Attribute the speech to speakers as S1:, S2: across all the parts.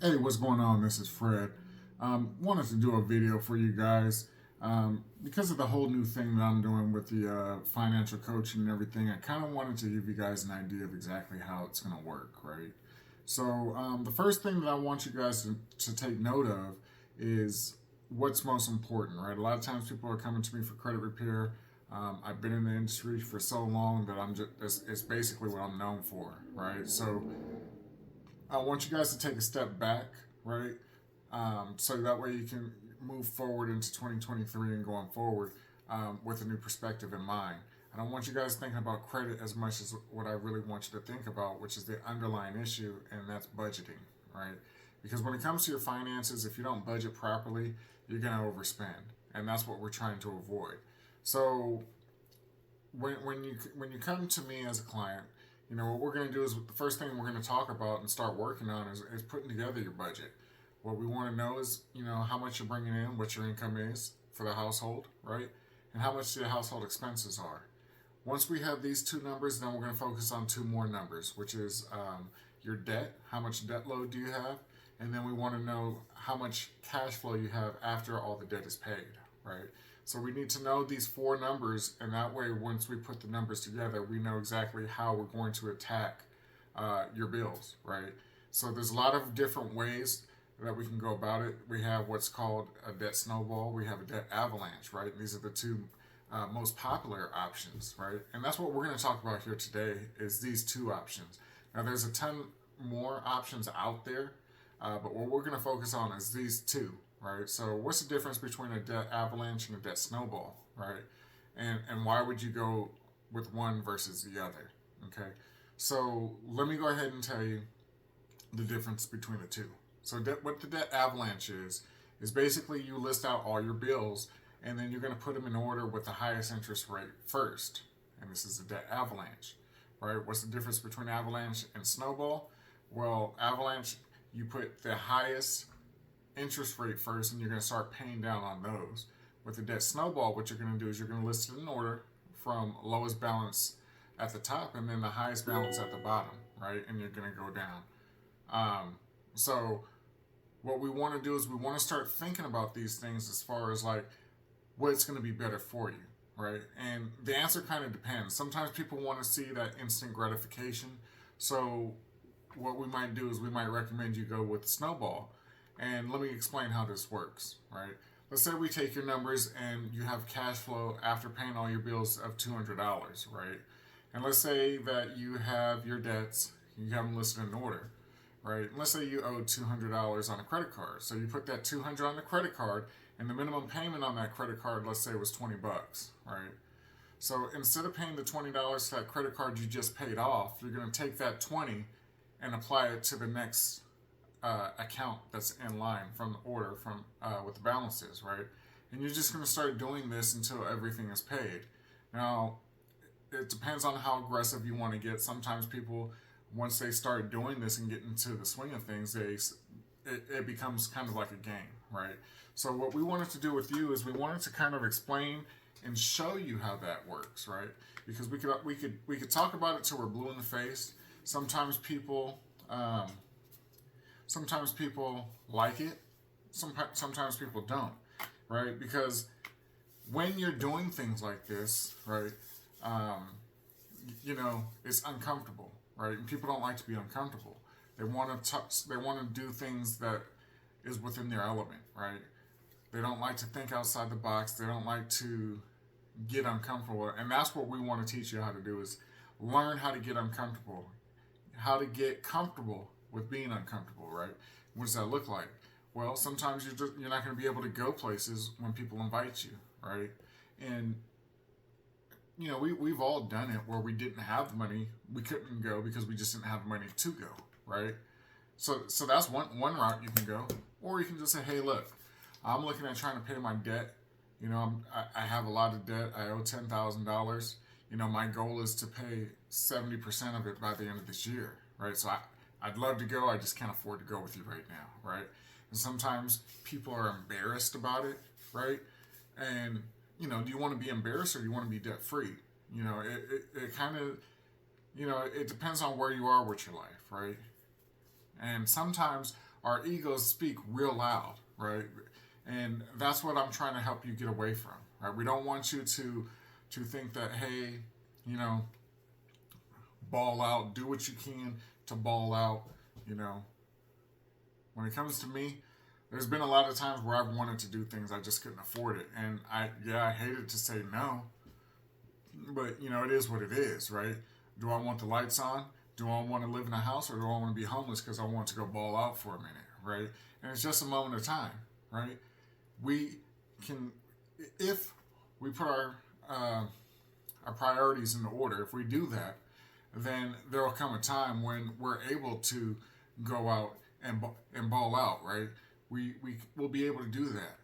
S1: Hey, what's going on? This is Fred. Wanted to do a video for you guys. Because of the whole new thing that I'm doing with the financial coaching and everything, I kind of wanted to give you guys an idea of exactly how it's going to work, right? So, the first thing that I want you guys to take note of is what's most important, right? A lot of times people are coming to me for credit repair. I've been in the industry for so long that I'm just, it's basically what I'm known for, right? So, I want you guys to take a step back, right? So that way you can move forward into 2023 and going forward with a new perspective in mind. I don't want you guys thinking about credit as much as what I really want you to think about, which is the underlying issue, and that's budgeting, right? Because when it comes to your finances, if you don't budget properly, you're going to overspend, and that's what we're trying to avoid. So when you come to me as a client, what we're going to do is the first thing we're going to talk about and start working on is putting together your budget. What we want to know is how much you're bringing in, what your income is for the household, right, and how much your household expenses are. Once we have these two numbers, then we're going to focus on two more numbers, which is your debt. How much debt load do you have? And then we want to know how much cash flow you have after all the debt is paid, right? So we need to know these four numbers, and that way, once we put the numbers together, we know exactly how we're going to attack your bills, right? So there's a lot of different ways that we can go about it. We have what's called a debt snowball. We have a debt avalanche, right? And these are the two most popular options, right? And that's what we're going to talk about here today is these two options. Now, there's a ton more options out there, but what we're going to focus on is these two, right? So what's the difference between a debt avalanche and a debt snowball, right? And why would you go with one versus the other, okay? So let me go ahead and tell you the difference between the two. So what the debt avalanche is basically you list out all your bills and then you're going to put them in order with the highest interest rate first. And this is the debt avalanche, right? What's the difference between avalanche and snowball? Well, avalanche, you put the highest interest rate first and you're going to start paying down on those. With the debt snowball, what you're going to do is you're going to list it in order from lowest balance at the top and then the highest balance at the bottom, right? And you're going to go down. So what we want to do is we want to start thinking about these things as far as like what's going to be better for you, right? And the answer kind of depends. Sometimes people want to see that instant gratification. So what we might do is we might recommend you go with the snowball. And let me explain how this works, right? Let's say we take your numbers and you have cash flow after paying all your bills of $200, right? And let's say that you have your debts, you have them listed in order, right? Let's say you owe $200 on a credit card. So you put that $200 on the credit card, and the minimum payment on that credit card, let's say, was $20, right? So instead of paying the $20 to that credit card you just paid off, you're going to take that 20 and apply it to the next account that's in line from the order from with the balances, right? And you're just going to start doing this until everything is paid. Now, it depends on how aggressive you want to get. Sometimes people, once they start doing this and get into the swing of things, it becomes kind of like a game, right? So what we wanted to do with you is we wanted to kind of explain and show you how that works, right? Because we could talk about it till we're blue in the face. Sometimes people sometimes people like it. Sometimes people don't, right? Because when you're doing things like this, right, um, it's uncomfortable, right? And people don't like to be uncomfortable. They want to do things that is within their element, right? They don't like to think outside the box. They don't like to get uncomfortable, and that's what we want to teach you how to do is learn how to get uncomfortable, how to get comfortable with being uncomfortable, right? What does that look like? Well, sometimes you're not going to be able to go places when people invite you, right? And we've all done it where we didn't have the money, we couldn't go because we just didn't have the money to go, right? So that's one route you can go, or you can just say, hey, look, I'm looking at trying to pay my debt. I have a lot of debt. I owe $10,000. My goal is to pay 70% of it by the end of this year, right? So I'd love to go. I just can't afford to go with you right now, right? And sometimes people are embarrassed about it, right? And do you want to be embarrassed or do you want to be debt free? It kind of, it depends on where you are with your life, right? And sometimes our egos speak real loud, right? And that's what I'm trying to help you get away from, right? We don't want you to think that, hey, you know, ball out, do what you can to ball out. You know, when it comes to me, there's been a lot of times where I've wanted to do things, I just couldn't afford it, and I hated to say no, but you know, it is what it is, right? Do I want the lights on? Do I want to live in a house, or do I want to be homeless because I want to go ball out for a minute, right? And it's just a moment of time, right? We can, if we put our priorities in order, if we do that, then there will come a time when we're able to go out and ball out, right? We will be able to do that.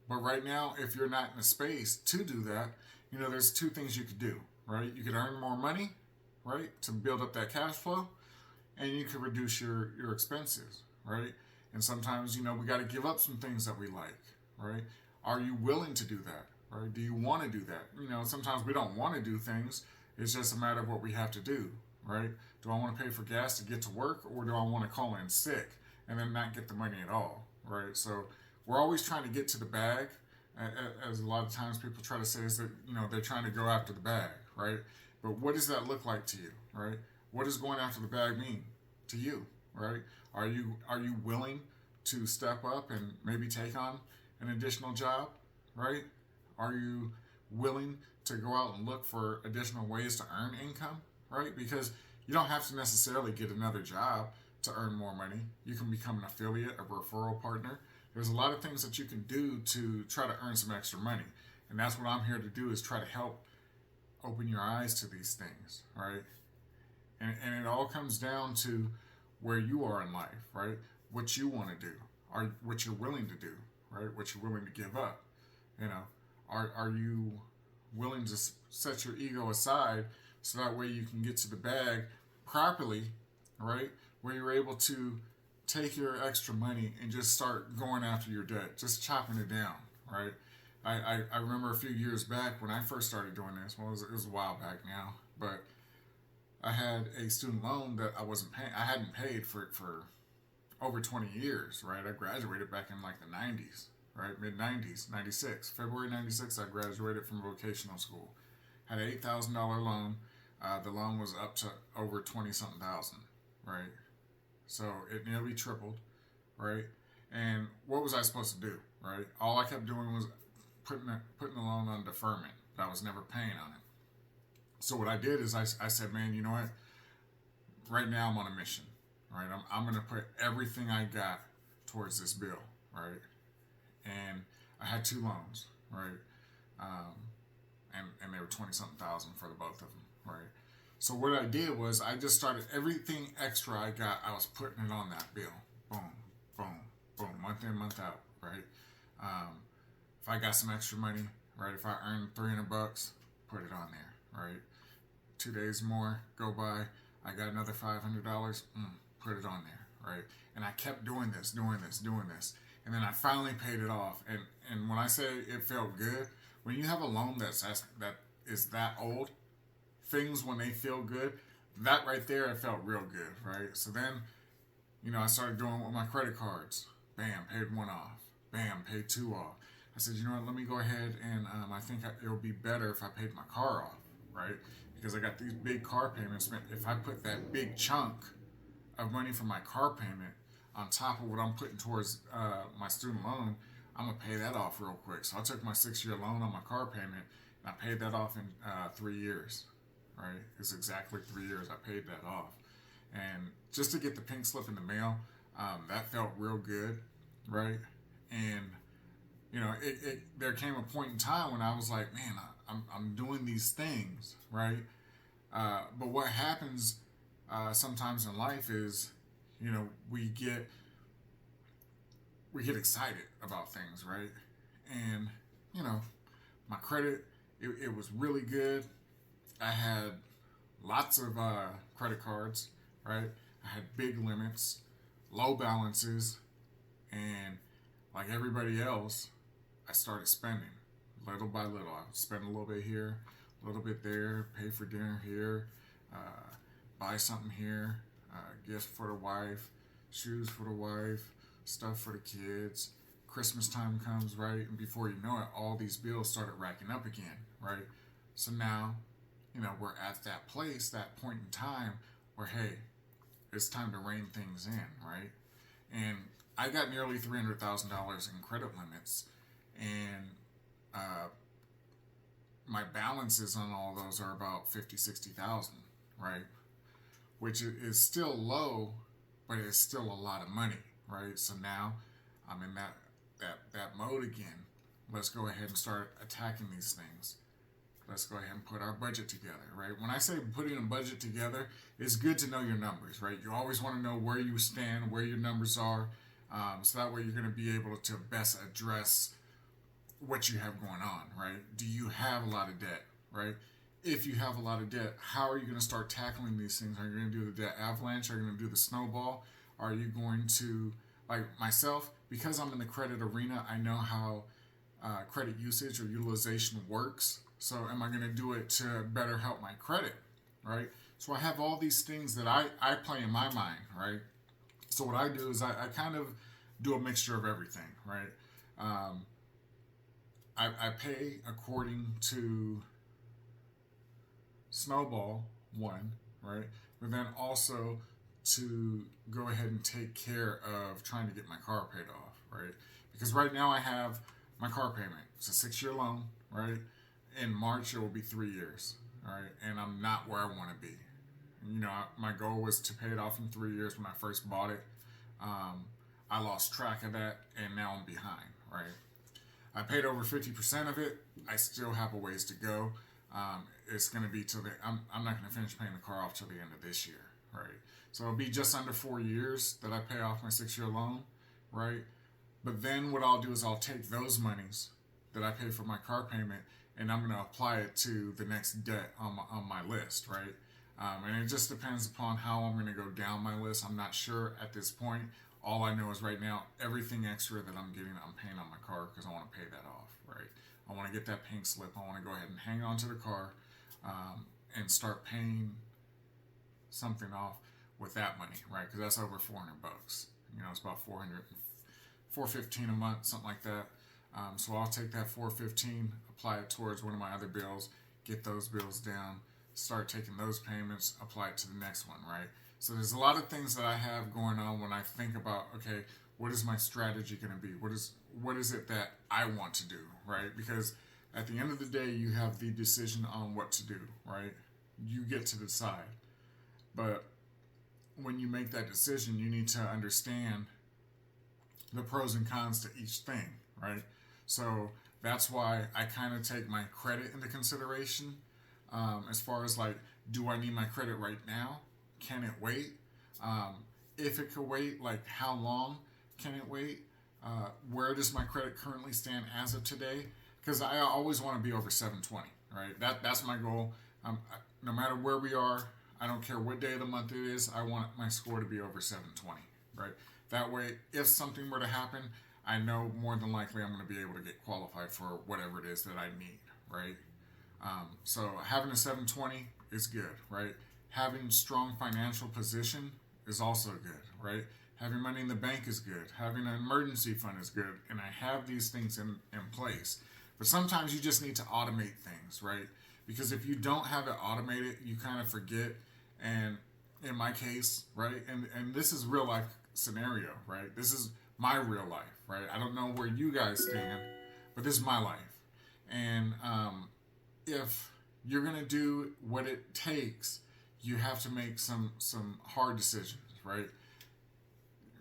S1: But right now, if you're not in a space to do that, you know, there's two things you could do, right? You could earn more money, right, to build up that cash flow, and you could reduce your expenses, right? And sometimes, you know, we got to give up some things that we like, right? Are you willing to do that, right? Do you want to do that? You know, sometimes we don't want to do things. It's just a matter of what we have to do, right? Do I want to pay for gas to get to work, or do I want to call in sick and then not get the money at all, right? So we're always trying to get to the bag. As a lot of times people try to say, is that, you know, they're trying to go after the bag, right? But what does that look like to you, right? What does going after the bag mean to you, right? Are you willing to step up and maybe take on an additional job, right? Are you willing to go out and look for additional ways to earn income, right? Because you don't have to necessarily get another job to earn more money. You can become an affiliate, a referral partner. There's a lot of things that you can do to try to earn some extra money. And that's what I'm here to do, is try to help open your eyes to these things, right? And it all comes down to where you are in life, right? What you want to do, or what you're willing to do, right? What you're willing to give up. You know, are you willing to set your ego aside so that way you can get to the bag properly, right? Where you're able to take your extra money and just start going after your debt, just chopping it down, right? I remember a few years back when I first started doing this. Well, it was a while back now, but I had a student loan that I wasn't paying. I hadn't paid for over 20 years, right? I graduated back in like the 90s, right? Mid 90s, 96. February 96, I graduated from vocational school. Had an $8,000 loan. The loan was up to over 20-something thousand, right? So it nearly tripled, right? And what was I supposed to do, right? All I kept doing was putting the loan on deferment, but I was never paying on it. So what I did is I said, man, you know what? Right now I'm on a mission, right? I'm going to put everything I got towards this bill, right? And I had two loans, right? And they were 20-something thousand for the both of them, right? So what I did was I just started everything extra I got, I was putting it on that bill. Boom, boom, boom, month in, month out, right? If I got some extra money, right? If I earned $300, put it on there, right? 2 days more go by, I got another $500, put it on there, right? And I kept doing this, and then I finally paid it off. And when I say it felt good, when you have a loan that is that old, things when they feel good, that right there, it felt real good, right? So then, you know, I started doing it with my credit cards. Bam, paid one off. Bam, paid two off. I said, you know what, let me go ahead and I think it'll be better if I paid my car off, right? Because I got these big car payments. If I put that big chunk of money for my car payment on top of what I'm putting towards my student loan, I'm going to pay that off real quick. So I took my 6-year loan on my car payment, and I paid that off in 3 years, right? It's exactly 3 years I paid that off. And just to get the pink slip in the mail, that felt real good, right? And, you know, there came a point in time when I was like, man, I'm doing these things, right? But what happens sometimes in life is, you know, we get excited about things, right? And, you know, my credit, it was really good. I had lots of credit cards, right? I had big limits, low balances, and like everybody else, I started spending little by little. I would spend a little bit here, a little bit there, pay for dinner here, buy something here, gifts for the wife, shoes for the wife, stuff for the kids. Christmas time comes, right? And before you know it, all these bills started racking up again, right? So now, we're at that place, that point in time where, hey, it's time to rein things in, right? And I got nearly $300,000 in credit limits, and my balances on all those are about 50,000-60,000, right? Which is still low, but it's still a lot of money, right? So now I'm in that mode again. Let's go ahead and start attacking these things. Let's go ahead and put our budget together, right? When I say putting a budget together, it's good to know your numbers, right? You always want to know where you stand, where your numbers are, so that way you're going to be able to best address what you have going on, right? Do you have a lot of debt, right? If you have a lot of debt, how are you going to start tackling these things? Are you going to do the debt avalanche? Are you going to do the snowball? Are you going to, like myself, because I'm in the credit arena, I know how credit usage or utilization works. So am I going to do it to better help my credit, right? So I have all these things that I play in my mind, right? So what I do is I kind of do a mixture of everything, right? I pay according to Snowball, one, right? But then also to go ahead and take care of trying to get my car paid off, right? Because right now I have my car payment. It's a 6-year loan, right? In March, it will be 3 years, all right? And I'm not where I want to be. My goal was to pay it off in 3 years when I first bought it. I lost track of that, and now I'm behind, right? I paid over 50% of it. I still have a ways to go. It's going to be I'm not going to finish paying the car off till the end of this year, right? So it'll be just under 4 years that I pay off my 6-year loan, right? But then what I'll do is I'll take those monies that I pay for my car payment, and I'm going to apply it to the next debt on my list, right? And it just depends upon how I'm going to go down my list. I'm not sure at this point. All I know is right now, everything extra that I'm getting, I'm paying on my car because I want to pay that off, right? I want to get that pink slip. I want to go ahead and hang on to the car and start paying something off with that money, right? Because that's over $400. It's about $415 a month, something like that. So I'll take that $415, apply it towards one of my other bills, get those bills down, start taking those payments, apply it to the next one, right? So there's a lot of things that I have going on when I think about, okay, what is my strategy going to be? What is it that I want to do, right? Because at the end of the day, you have the decision on what to do, right? You get to decide. But when you make that decision, you need to understand the pros and cons to each thing, right? So that's why I kind of take my credit into consideration as far as like, do I need my credit right now? Can it wait? If it could wait, like how long can it wait? Where does my credit currently stand as of today? Because I always want to be over 720, right? That's my goal. No matter where we are, I don't care what day of the month it is, I want my score to be over 720, right? That way, if something were to happen, I know more than likely I'm going to be able to get qualified for whatever it is that I need, right? So having a 720 is good, right? Having strong financial position is also good, right? Having money in the bank is good. Having an emergency fund is good. And I have these things in place. But sometimes you just need to automate things, right? Because if you don't have it automated, you kind of forget. And in my case, right? And this is real life scenario, right? This is my real life, right? I don't know where you guys stand, but this is my life. And if you're going to do what it takes, you have to make some hard decisions, right?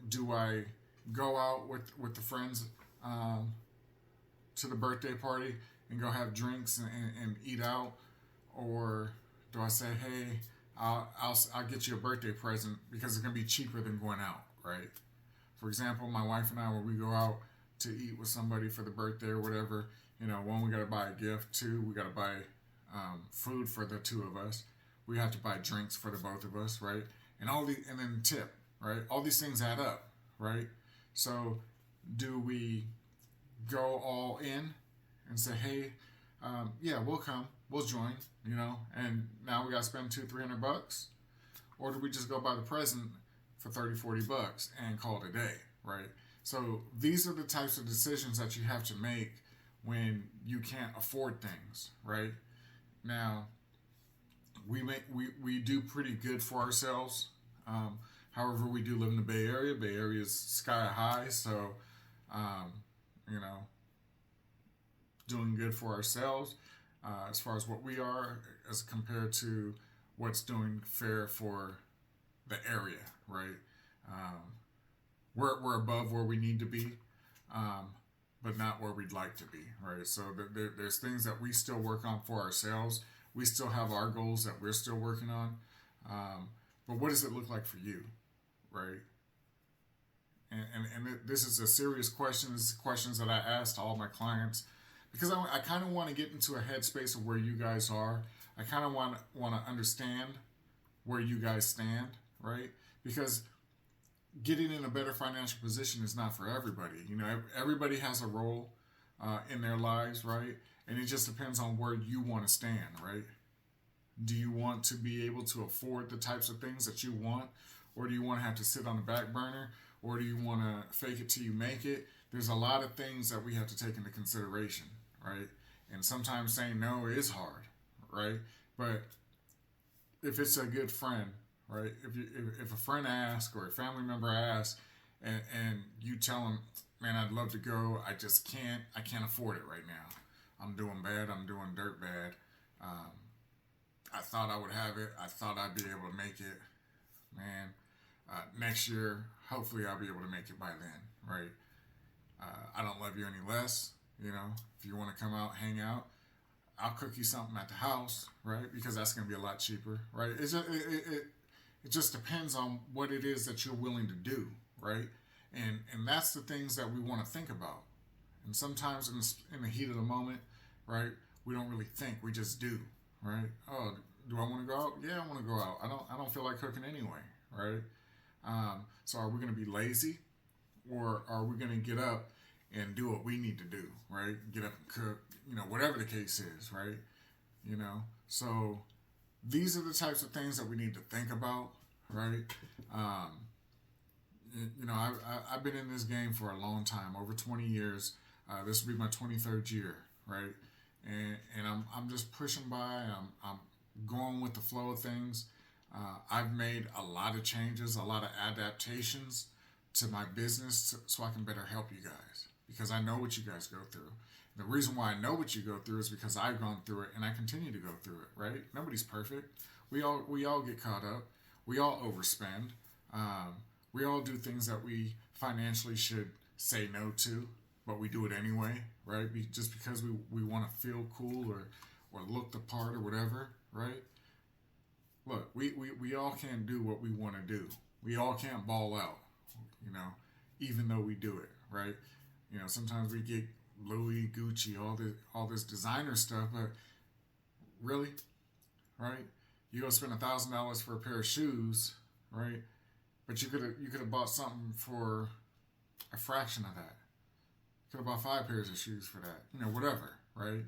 S1: Do I go out with the friends to the birthday party and go have drinks and eat out, or do I say, hey, I'll get you a birthday present because it's gonna be cheaper than going out, right? For example, my wife and I, when we go out to eat with somebody for the birthday or whatever, one, we gotta buy a gift. Two, we gotta buy food for the two of us. We have to buy drinks for the both of us, right? And then tip, right? All these things add up, right? So do we go all in and say, hey, yeah, we'll come, we'll join, and now we got to spend $200-300? Or do we just go buy the present for $30-40 and call it a day, right? So these are the types of decisions that you have to make when you can't afford things, right? Now, we do pretty good for ourselves. However, we do live in the Bay Area. Bay Area is sky high, so um, you know, doing good for ourselves as far as what we are, as compared to what's doing fair for the area, right? Um, we're above where we need to be, um, but not where we'd like to be, right? So there's things that we still work on for ourselves. We still have our goals that we're still working on. Um, but what does it look like for you, right? And this is a serious question. This is questions that I asked all my clients because I kind of want to get into a headspace of where you guys are. I kind of want to understand where you guys stand, right? Because getting in a better financial position is not for everybody. You know, everybody has a role in their lives, right? And it just depends on where you want to stand, right? Do you want to be able to afford the types of things that you want, or do you want to have to sit on the back burner, or do you want to fake it till you make it? There's a lot of things that we have to take into consideration, right? And sometimes saying no is hard, right? But if it's a good friend, right? If a friend asks or a family member asks, and you tell them, man, I'd love to go, I can't afford it right now. I'm doing bad. I'm doing dirt bad. I thought I would have it. I thought I'd be able to make it. Man, next year, hopefully I'll be able to make it by then, right? I don't love you any less. You know, if you want to come out, hang out, I'll cook you something at the house, right? Because that's going to be a lot cheaper, right? It just depends on what it is that you're willing to do, right? And that's the things that we want to think about. And sometimes in the heat of the moment, right, we don't really think, we just do, right? Oh, do I want to go out? Yeah, I want to go out. I don't feel like cooking anyway, right? So are we going to be lazy, or are we going to get up and do what we need to do, right? Get up and cook, you know, whatever the case is, right? You know, so these are the types of things that we need to think about, right? You know, I've been in this game for a long time, over 20 years. This will be my 23rd year, right? And I'm just pushing by. I'm going with the flow of things. I've made a lot of changes, a lot of adaptations to my business so I can better help you guys, because I know what you guys go through. The reason why I know what you go through is because I've gone through it and I continue to go through it, right? Nobody's perfect. We all get caught up. We all overspend. We all do things that we financially should say no to, but we do it anyway, right? Just because we want to feel cool or look the part or whatever, right? Look, we all can't do what we want to do. We all can't ball out, you know, even though we do it, right? You know, sometimes we get Louis, Gucci, all this designer stuff, but really, right? You go spend $1,000 for a pair of shoes, right? But you could have bought something for a fraction of that. Could have bought 5 pairs of shoes for that, you know, whatever, right?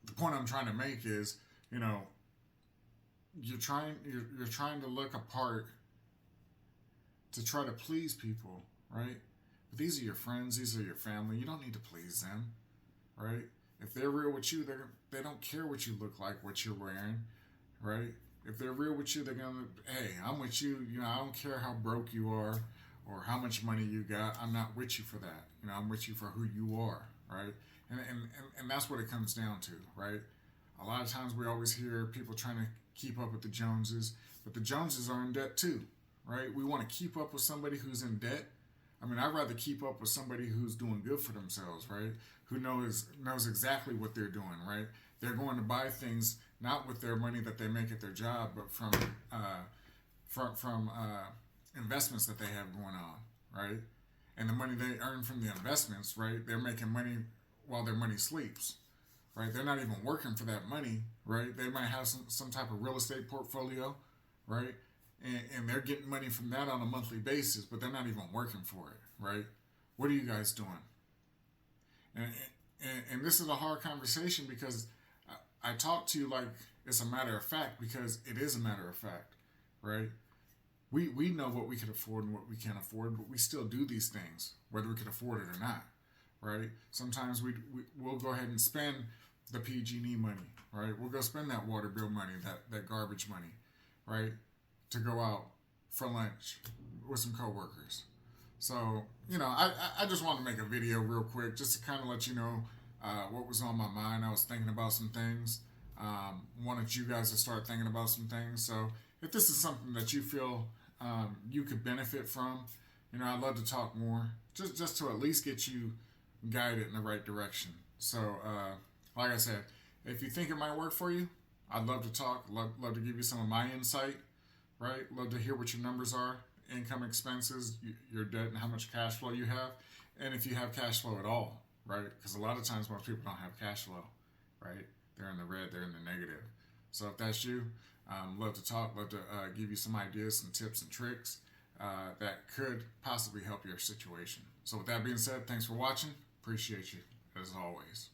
S1: The point I'm trying to make is, you know, you're trying to look a part to try to please people, right? But these are your friends, these are your family. You don't need to please them, right? If they're real with you, they don't care what you look like, what you're wearing, right? If they're real with you, they're gonna, hey, I'm with you. You know, I don't care how broke you are or how much money you got. I'm not with you for that. You know, I'm with you for who you are, right? And that's what it comes down to, right? A lot of times we always hear people trying to keep up with the Joneses, but the Joneses are in debt too, right? We want to keep up with somebody who's in debt. I mean, I'd rather keep up with somebody who's doing good for themselves, right? Who knows exactly what they're doing, right? They're going to buy things not with their money that they make at their job, but from investments that they have going on, right? And the money they earn from the investments, right? They're making money while their money sleeps, right? They're not even working for that money, right? They might have some type of real estate portfolio, right? And they're getting money from that on a monthly basis, but they're not even working for it, right? What are you guys doing? And this is a hard conversation because I talk to you like it's a matter of fact, because it is a matter of fact, right? we know what we can afford and what we can't afford, but we still do these things, whether we can afford it or not, right? Sometimes we'll go ahead and spend the PG&E money, right? We'll go spend that water bill money, that garbage money, right? To go out for lunch with some coworkers. So, I just wanted to make a video real quick just to kind of let you know what was on my mind. I was thinking about some things. Wanted you guys to start thinking about some things. So, if this is something that you feel you could benefit from, I'd love to talk more, just to at least get you guided in the right direction. So, like I said, if you think it might work for you, I'd love to talk. Love to give you some of my insight, right? Love to hear what your numbers are, income, expenses, your debt, and how much cash flow you have, and if you have cash flow at all, right? Because a lot of times most people don't have cash flow, right? They're in the red, they're in the negative. So if that's you, love to talk, love to give you some ideas, some tips and tricks that could possibly help your situation. So with that being said, thanks for watching. Appreciate you as always.